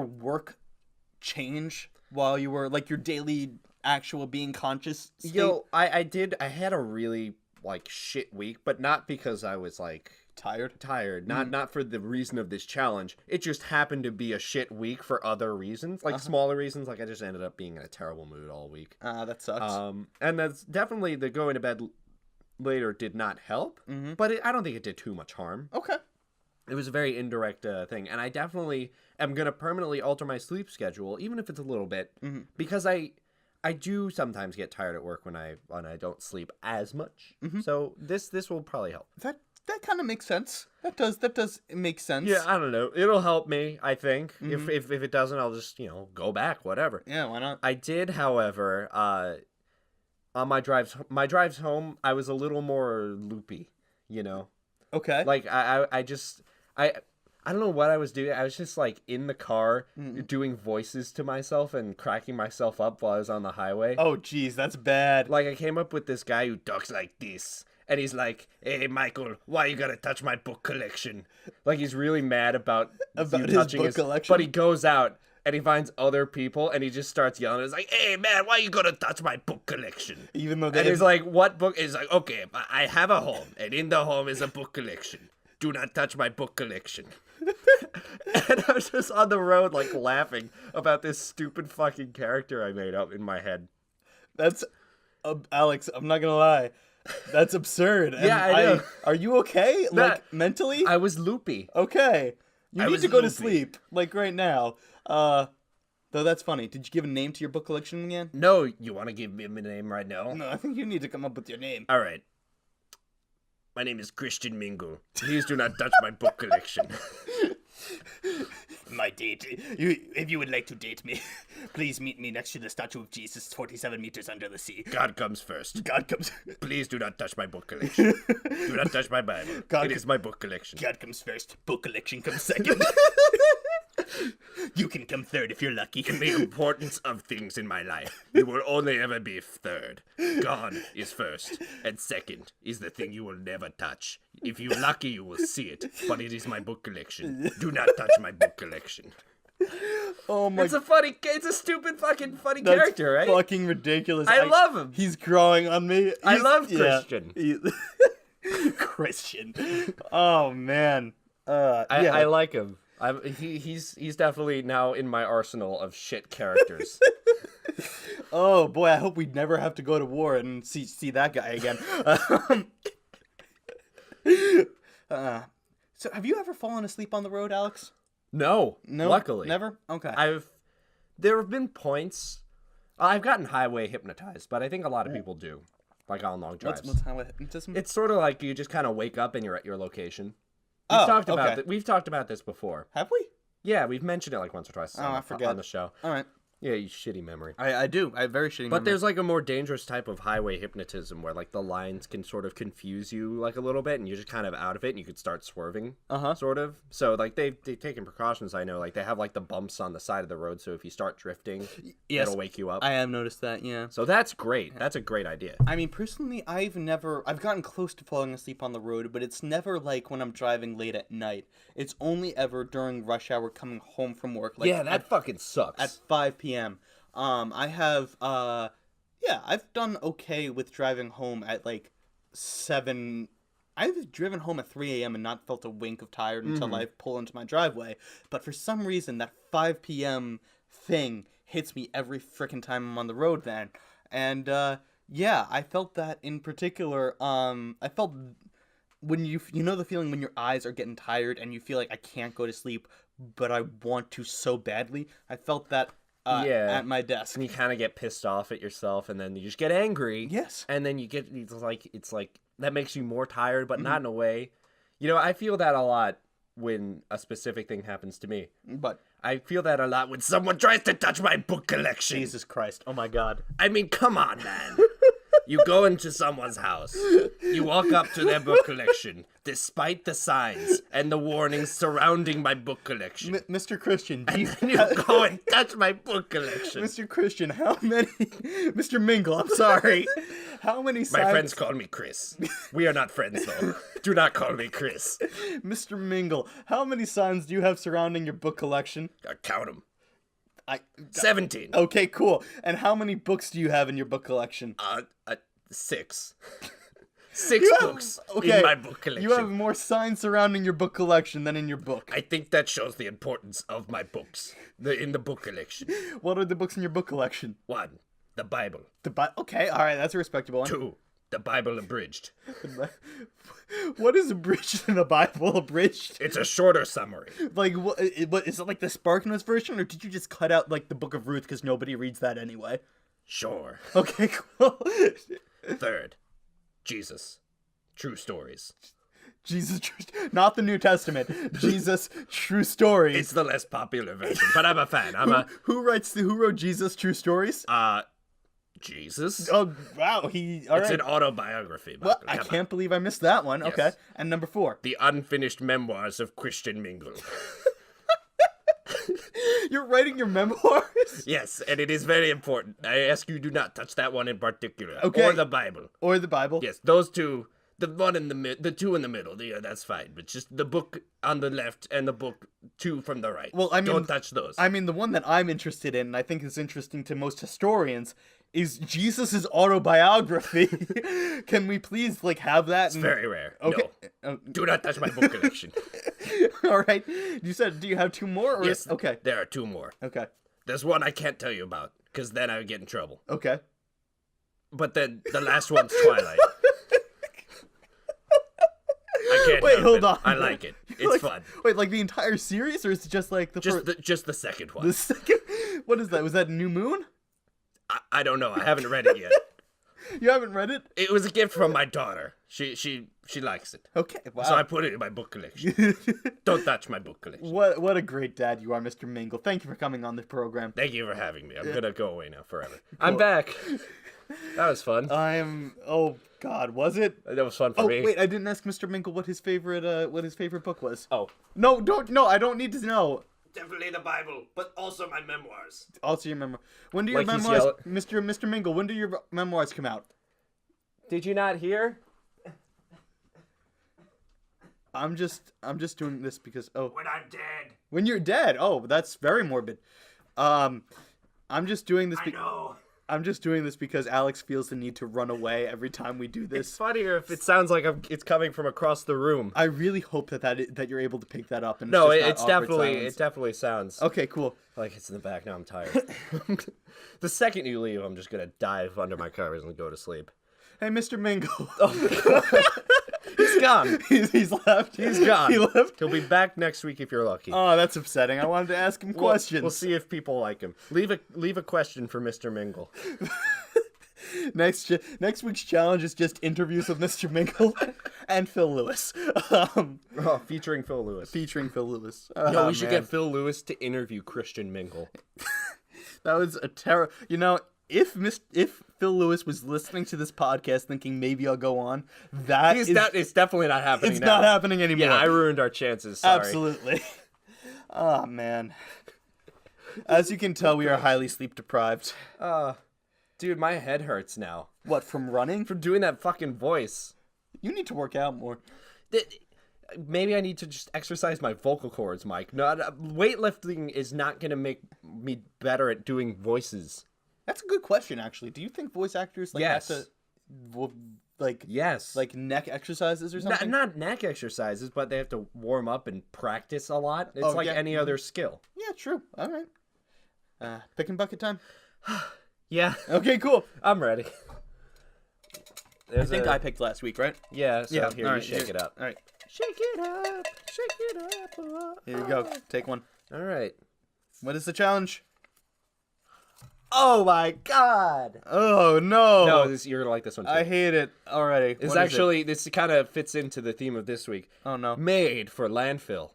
Speaker 2: work change while you were like your daily actual being conscious state?
Speaker 1: Yo, I did. I had a really like shit week, but not because I was like tired. Not for the reason of this challenge. It just happened to be a shit week for other reasons, like smaller reasons. Like I just ended up being in a terrible mood all week.
Speaker 2: That sucks.
Speaker 1: And that's definitely the going to bed later did not help, but I don't think it did too much harm.
Speaker 2: Okay.
Speaker 1: It was a very indirect thing, and I definitely am gonna permanently alter my sleep schedule, even if it's a little bit, because I do sometimes get tired at work when I don't sleep as much. So this will probably help.
Speaker 2: That kind of makes sense. That does make sense.
Speaker 1: Yeah, I don't know. It'll help me, I think. If it doesn't, I'll just, go back, whatever.
Speaker 2: Yeah, why not?
Speaker 1: I did, however, on my drives home, I was a little more loopy,
Speaker 2: Okay.
Speaker 1: Like I don't know what I was doing. I was just like in the car doing voices to myself and cracking myself up while I was on the highway.
Speaker 2: Oh, geez, that's bad.
Speaker 1: Like I came up with this guy who talks like this. And he's like, "Hey, Michael, why you gotta touch my book collection?" Like he's really mad about you
Speaker 2: his
Speaker 1: touching
Speaker 2: book collection.
Speaker 1: But he goes out and he finds other people and he just starts yelling. It's like, "Hey, man, why you gonna touch my book collection?"
Speaker 2: Even though
Speaker 1: and he's like, "What book?" He's like, "Okay, I have a home, and in the home is a book collection. Do not touch my book collection." And I was just on the road like laughing about this stupid fucking character I made up in my head.
Speaker 2: That's Alex, I'm not gonna lie. That's absurd. And
Speaker 1: yeah, I know.
Speaker 2: Are you okay? Like, mentally?
Speaker 1: I was loopy.
Speaker 2: Okay. You need to go to sleep, like, right now. Though that's funny. Did you give a name to your book collection again?
Speaker 1: No, you want to give me a name right now?
Speaker 2: No, I think you need to come up with your name.
Speaker 1: All right. My name is Christian Mingle. Please do not touch my book collection.
Speaker 2: My date. If you would like to date me, please meet me next to the statue of Jesus 47 meters under the sea.
Speaker 1: God comes first.
Speaker 2: God comes...
Speaker 1: Please do not touch my book collection. Do not touch my Bible. It is my book collection.
Speaker 2: God comes first. Book collection comes second. You can come third if you're lucky.
Speaker 1: In the importance of things in my life, you will only ever be third. God is first, and second is the thing you will never touch. If you're lucky, you will see it, but it is my book collection. Do not touch my book collection.
Speaker 2: Oh my!
Speaker 1: It's a stupid fucking funny character, right?
Speaker 2: Fucking ridiculous.
Speaker 1: I love him.
Speaker 2: He's growing on me.
Speaker 1: I love Christian.
Speaker 2: Christian. Oh man.
Speaker 1: I like him. He's definitely now in my arsenal of shit characters.
Speaker 2: Oh boy, I hope we never have to go to war and see that guy again. So have you ever fallen asleep on the road, Alex?
Speaker 1: No, luckily.
Speaker 2: Never? Okay.
Speaker 1: There have been points I've gotten highway hypnotized, but I think a lot of people do, like on long drives.
Speaker 2: What's highway hypnotism?
Speaker 1: It's sort of like you just kind of wake up and you're at your location. We've talked about this before.
Speaker 2: Have we?
Speaker 1: Yeah, we've mentioned it like once or twice
Speaker 2: I forget.
Speaker 1: on the show.
Speaker 2: All right.
Speaker 1: Yeah, you shitty memory.
Speaker 2: I do. I have very shitty memory.
Speaker 1: But there's like a more dangerous type of highway hypnotism where like the lines can sort of confuse you like a little bit and you're just kind of out of it and you could start swerving, sort of. So like they've taken precautions, I know. Like they have like the bumps on the side of the road so if you start drifting, it'll wake you up.
Speaker 2: I have noticed that, yeah.
Speaker 1: So that's great. That's a great idea.
Speaker 2: I mean, personally, I've gotten close to falling asleep on the road, but it's never like when I'm driving late at night. It's only ever during rush hour coming home from work. Like,
Speaker 1: yeah, that fucking sucks.
Speaker 2: At 5 p.m. I've done okay with driving home at like 7. I've driven home at 3 a.m. and not felt a wink of tired until I pull into my driveway. But for some reason, that 5 p.m. thing hits me every frickin' time I'm on the road then. And, I felt that in particular. I felt when you know the feeling when your eyes are getting tired and you feel like I can't go to sleep, but I want to so badly. I felt that. At my desk.
Speaker 1: And you kind of get pissed off at yourself, and then you just get angry.
Speaker 2: Yes.
Speaker 1: And then it's like that makes you more tired, but not in a way. You know, I feel that a lot when a specific thing happens to me.
Speaker 2: But
Speaker 1: I feel that a lot when someone tries to touch my book collection.
Speaker 2: Jesus Christ. Oh my God.
Speaker 1: I mean, come on, man. You go into someone's house. You walk up to their book collection, despite the signs and the warnings surrounding my book collection.
Speaker 2: Mr. Christian,
Speaker 1: you go and touch my book collection.
Speaker 2: Mr. Christian, how many... Mr. Mingle, I'm sorry. How many signs...
Speaker 1: My friends call me Chris. We are not friends, though. Do not call me Chris.
Speaker 2: Mr. Mingle, how many signs do you have surrounding your book collection?
Speaker 1: Count them. 17.
Speaker 2: Okay, cool. And how many books do you have in your book collection?
Speaker 1: 6. 6 books in my book collection.
Speaker 2: You have more signs surrounding your book collection than in your book.
Speaker 1: I think that shows the importance of my books in the book collection.
Speaker 2: What are the books in your book collection?
Speaker 1: 1. The Bible.
Speaker 2: Okay, all right, that's a respectable one.
Speaker 1: 2. The Bible abridged.
Speaker 2: What is abridged in the Bible? Abridged?
Speaker 1: It's a shorter summary.
Speaker 2: Like, what is it like the SparkNotes version, or did you just cut out like the Book of Ruth because nobody reads that anyway?
Speaker 1: Sure.
Speaker 2: Okay, cool.
Speaker 1: 3rd, Jesus. True stories.
Speaker 2: Jesus, not the New Testament. Jesus, true stories.
Speaker 1: It's the less popular version, but I'm a fan.
Speaker 2: Who wrote Jesus, true stories?
Speaker 1: Jesus.
Speaker 2: Oh wow, it's
Speaker 1: an autobiography.
Speaker 2: Well, I can't believe I missed that one. Yes. Okay, and number 4,
Speaker 1: The Unfinished Memoirs of Christian Mingle.
Speaker 2: You're writing your memoirs?
Speaker 1: Yes, and it is very important. I ask you do not touch that one in particular.
Speaker 2: Okay.
Speaker 1: Or the Bible.
Speaker 2: Or the Bible.
Speaker 1: Yes, those two. The one in the 2 in the middle. Yeah, that's fine. But just the book on the left and the book 2 from the right.
Speaker 2: Well, I mean,
Speaker 1: don't touch those.
Speaker 2: I mean, the one that I'm interested in, and I think is interesting to most historians, is Jesus's autobiography. Can we please have that?
Speaker 1: It's very rare.
Speaker 2: Okay.
Speaker 1: No. Do not touch my book collection.
Speaker 2: All right. You said, do you have 2 more? Or...
Speaker 1: Yes.
Speaker 2: Okay.
Speaker 1: There are 2 more.
Speaker 2: Okay.
Speaker 1: There's one I can't tell you about because then I would get in trouble.
Speaker 2: Okay.
Speaker 1: But then the last one's Twilight. I can't.
Speaker 2: Wait, hold on.
Speaker 1: I like it. It's fun.
Speaker 2: Wait, like the entire series, or is it just like
Speaker 1: just the second one?
Speaker 2: The second. What is that? Was that New Moon?
Speaker 1: I don't know. I haven't read it yet.
Speaker 2: You haven't read it?
Speaker 1: It was a gift from my daughter. She likes it.
Speaker 2: Okay, wow.
Speaker 1: So I put it in my book collection. Don't touch my book collection.
Speaker 2: What a great dad you are, Mr. Mingle. Thank you for coming on the program.
Speaker 1: Thank you for having me. I'm gonna go away now forever. Cool. I'm back. That was fun.
Speaker 2: Oh God, was it?
Speaker 1: That was fun for me.
Speaker 2: Oh wait, I didn't ask Mr. Mingle what his favorite book was.
Speaker 1: Oh.
Speaker 2: No, I don't need to know.
Speaker 1: Definitely the Bible, but also my memoirs.
Speaker 2: Also your memoir. When do your memoirs, Mr. Mingle? When do your memoirs come out?
Speaker 1: Did you not hear?
Speaker 2: I'm just doing this because
Speaker 1: when I'm dead.
Speaker 2: When you're dead. Oh, that's very morbid. I'm just doing this.
Speaker 1: I know.
Speaker 2: I'm just doing this because Alex feels the need to run away every time we do this.
Speaker 1: It's funnier if it sounds like it's coming from across the room.
Speaker 2: I really hope that you're able to pick that up. And
Speaker 1: no,
Speaker 2: it
Speaker 1: definitely sounds.
Speaker 2: Okay, cool.
Speaker 1: Like it's in the back. Now I'm tired. The second you leave, I'm just gonna dive under my covers and go to sleep.
Speaker 2: Hey, Mr. Mingle.
Speaker 1: He's gone.
Speaker 2: He's left.
Speaker 1: He's gone.
Speaker 2: He left.
Speaker 1: He'll be back next week if you're lucky.
Speaker 2: Oh, that's upsetting. I wanted to ask him questions.
Speaker 1: We'll see if people like him. Leave a question for Mr. Mingle.
Speaker 2: Next week's challenge is just interviews with Mr. Mingle and Phil Lewis.
Speaker 1: Featuring Phil Lewis.
Speaker 2: Oh,
Speaker 1: we should get Phil Lewis to interview Christian Mingle.
Speaker 2: That was a terror. You know, if Phil Lewis was listening to this podcast thinking maybe I'll go on,
Speaker 1: it's definitely not happening.
Speaker 2: It's not happening anymore.
Speaker 1: Yeah, I ruined our chances. Sorry.
Speaker 2: Absolutely. Oh man. As you can tell, we are highly sleep deprived.
Speaker 1: Dude, my head hurts now.
Speaker 2: What, from running?
Speaker 1: From doing that fucking voice.
Speaker 2: You need to work out more.
Speaker 1: Maybe I need to just exercise my vocal cords, Mike. No, weightlifting is not going to make me better at doing voices.
Speaker 2: That's a good question, actually. Do you think voice actors have to,
Speaker 1: yes,
Speaker 2: like neck exercises or something?
Speaker 1: Not neck exercises, but they have to warm up and practice a lot. It's like any other skill.
Speaker 2: Yeah, true. All right. Pick and bucket time.
Speaker 1: Yeah.
Speaker 2: Okay, cool.
Speaker 1: I'm ready.
Speaker 2: I think I picked last week, right?
Speaker 1: Yeah, so
Speaker 2: yeah.
Speaker 1: Here, you shake it up.
Speaker 2: All right.
Speaker 1: Shake it up. Shake it up.
Speaker 2: Here you go. Take one.
Speaker 1: All right.
Speaker 2: What is the challenge?
Speaker 1: Oh, my God.
Speaker 2: Oh, no.
Speaker 1: No, you're going to like this one, too.
Speaker 2: I hate it already.
Speaker 1: This kind of fits into the theme of this week.
Speaker 2: Oh, no.
Speaker 1: Made for landfill.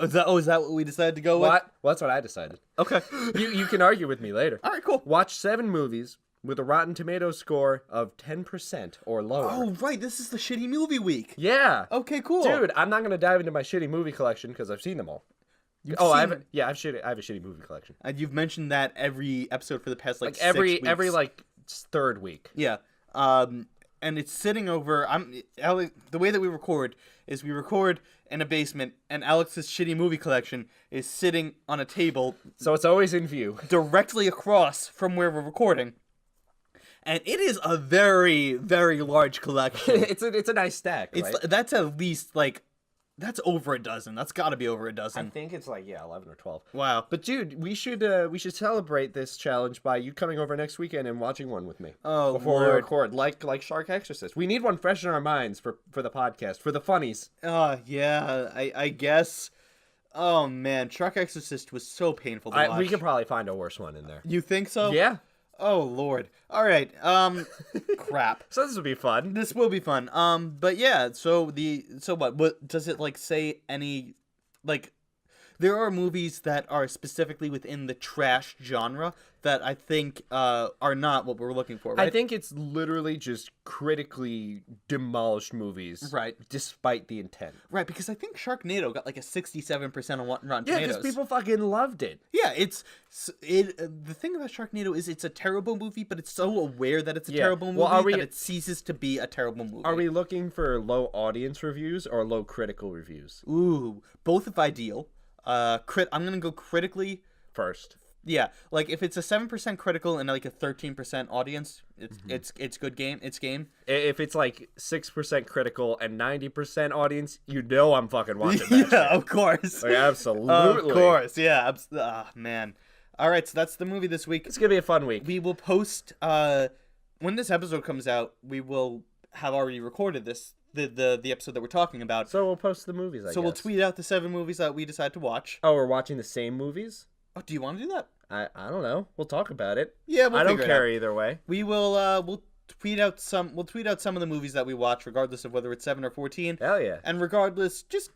Speaker 2: Is that what we decided to go with?
Speaker 1: Well, that's what I decided.
Speaker 2: Okay.
Speaker 1: You can argue with me later.
Speaker 2: All right, cool.
Speaker 1: Watch 7 movies with a Rotten Tomatoes score of 10% or lower.
Speaker 2: Oh, right. This is the shitty movie week.
Speaker 1: Yeah.
Speaker 2: Okay, cool.
Speaker 1: Dude, I'm not going to dive into my shitty movie collection because I've seen them all. I have a shitty movie collection.
Speaker 2: And you've mentioned that every episode for the past like 6
Speaker 1: every
Speaker 2: weeks.
Speaker 1: third week.
Speaker 2: Yeah. And it's sitting over. The way that we record is we record in a basement, and Alex's shitty movie collection is sitting on a table,
Speaker 1: so it's always in view,
Speaker 2: directly across from where we're recording. And it is a very, very large collection.
Speaker 1: It's a nice stack. Right?
Speaker 2: That's at least that's over a dozen. That's got to be over a dozen.
Speaker 1: I think it's 11 or 12.
Speaker 2: Wow.
Speaker 1: But dude, we should celebrate this challenge by you coming over next weekend and watching one with me.
Speaker 2: Oh,
Speaker 1: before
Speaker 2: Lord.
Speaker 1: we record, like Shark Exorcist. We need one fresh in our minds for the podcast, for the funnies.
Speaker 2: Yeah, I guess. Oh man, Shark Exorcist was so painful to watch.
Speaker 1: We could probably find a worse one in there.
Speaker 2: You think so?
Speaker 1: Yeah.
Speaker 2: Oh Lord. All right. Crap.
Speaker 1: So this will be fun.
Speaker 2: This will be fun. But yeah. So what? What does it say? Any there are movies that are specifically within the trash genre that I think are not what we're looking for, right?
Speaker 1: I think it's literally just critically demolished movies.
Speaker 2: Right.
Speaker 1: Despite the intent.
Speaker 2: Right, because I think Sharknado got a 67% on Rotten Tomatoes.
Speaker 1: Yeah, because people fucking loved it.
Speaker 2: Yeah, the thing about Sharknado is it's a terrible movie, but it's so aware that it's a terrible movie that it ceases to be a terrible movie.
Speaker 1: Are we looking for low audience reviews or low critical reviews?
Speaker 2: Ooh, both if ideal. I'm gonna go critically
Speaker 1: first.
Speaker 2: Yeah, if it's a 7% critical and a 13% audience, it's good game. It's game.
Speaker 1: If it's 6% critical and 90% audience, I'm fucking watching that.
Speaker 2: Yeah, of course.
Speaker 1: Absolutely.
Speaker 2: Of course. Yeah. Man. All right, so that's the movie this week.
Speaker 1: It's gonna be a fun week.
Speaker 2: We will post when this episode comes out. We will have already recorded this. The episode that we're talking about.
Speaker 1: So we'll post the movies, I guess.
Speaker 2: We'll tweet out the 7 movies that we decide to watch.
Speaker 1: Oh, we're watching the same movies?
Speaker 2: Oh, do you want to do that?
Speaker 1: I don't know. We'll talk about it.
Speaker 2: Yeah,
Speaker 1: I don't care either way.
Speaker 2: We will we'll tweet out some of the movies that we watch, regardless of whether it's 7 or 14.
Speaker 1: Hell yeah.
Speaker 2: And regardless, just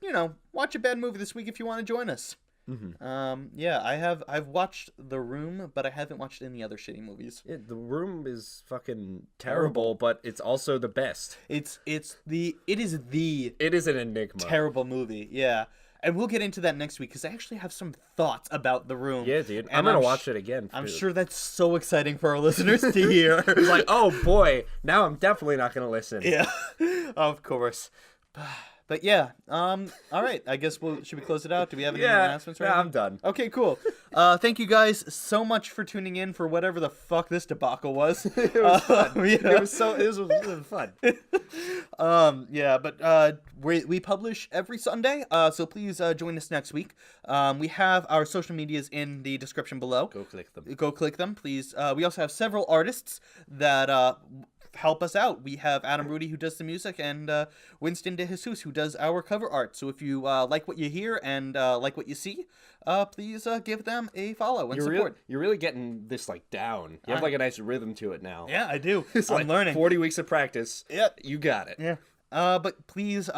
Speaker 2: watch a bad movie this week if you want to join us.
Speaker 1: Mm-hmm.
Speaker 2: Yeah, I've watched The Room, but I haven't watched any other shitty movies.
Speaker 1: Yeah, The Room is fucking terrible, but it's also the best.
Speaker 2: It is an
Speaker 1: enigma.
Speaker 2: Terrible movie. Yeah. And we'll get into that next week because I actually have some thoughts about The Room.
Speaker 1: Yeah, dude. I'm going to watch it again.
Speaker 2: I'm sure that's so exciting for our listeners to hear.
Speaker 1: It's oh boy, now I'm definitely not going to listen.
Speaker 2: Yeah, of course. But yeah, all right. I guess should we close it out? Do we have any announcements?
Speaker 1: Yeah, I'm done.
Speaker 2: Okay, cool. Thank you guys so much for tuning in for whatever the fuck this debacle was.
Speaker 1: It was fun. It was fun.
Speaker 2: Yeah, but we publish every Sunday, so please join us next week. We have our social medias in the description below. Go click them, please. We also have several artists that help us out. We have Adam Rudy, who does the music, and Winston De Jesus, who does our cover art. So if you like what you hear and like what you see, please give them a follow and support.
Speaker 1: You're really getting this down. You have a nice rhythm to it now.
Speaker 2: Yeah, I do.
Speaker 1: I'm learning. 40 weeks of practice.
Speaker 2: Yeah,
Speaker 1: you got it.
Speaker 2: Yeah. But please,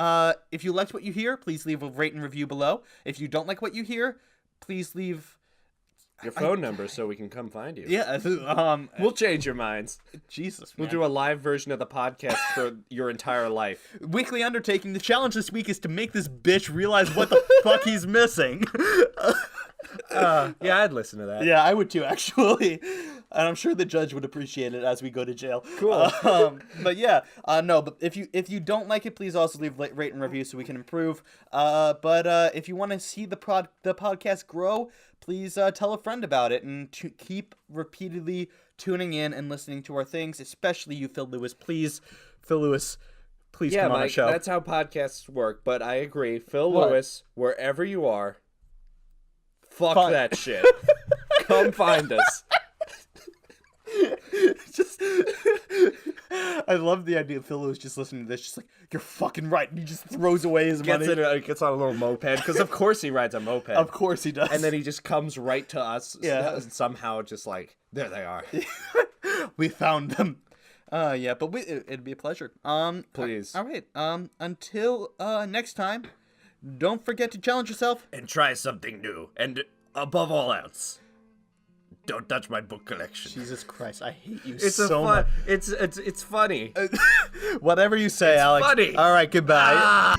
Speaker 2: if you liked what you hear, please leave a rate and review below. If you don't like what you hear, please leave
Speaker 1: your phone number so we can come find you.
Speaker 2: Yeah.
Speaker 1: We'll change your minds.
Speaker 2: Jesus, man.
Speaker 1: We'll do a live version of the podcast for your entire life.
Speaker 2: Weekly Undertaking. The challenge this week is to make this bitch realize what the fuck he's missing.
Speaker 1: Yeah, I'd listen to that.
Speaker 2: Yeah, I would too, actually. And I'm sure the judge would appreciate it as we go to jail.
Speaker 1: Cool.
Speaker 2: But yeah, no. But if you don't like it, please also leave rate and review so we can improve. But if you want to see the podcast grow, please tell a friend about it and keep repeatedly tuning in and listening to our things, especially you, Phil Lewis. Please, Phil Lewis, please come on our show.
Speaker 1: That's how podcasts work. But I agree, Phil Lewis, wherever you are, fuck that shit. Come find us.
Speaker 2: I love the idea of Phil Lewis just listening to this, just like, you're fucking right, and he just throws away his money.
Speaker 1: Gets on a little moped, because of course he rides a moped.
Speaker 2: Of course he does.
Speaker 1: And then he just comes right to us, somehow just there they are.
Speaker 2: We found them. Yeah, but it'd be a pleasure.
Speaker 1: Please.
Speaker 2: All right, until next time, don't forget to challenge yourself.
Speaker 1: And try something new, and above all else, don't touch my book collection.
Speaker 2: Jesus Christ, I hate you
Speaker 1: much. It's funny.
Speaker 2: Whatever you say, Alex.
Speaker 1: Funny.
Speaker 2: All right, goodbye.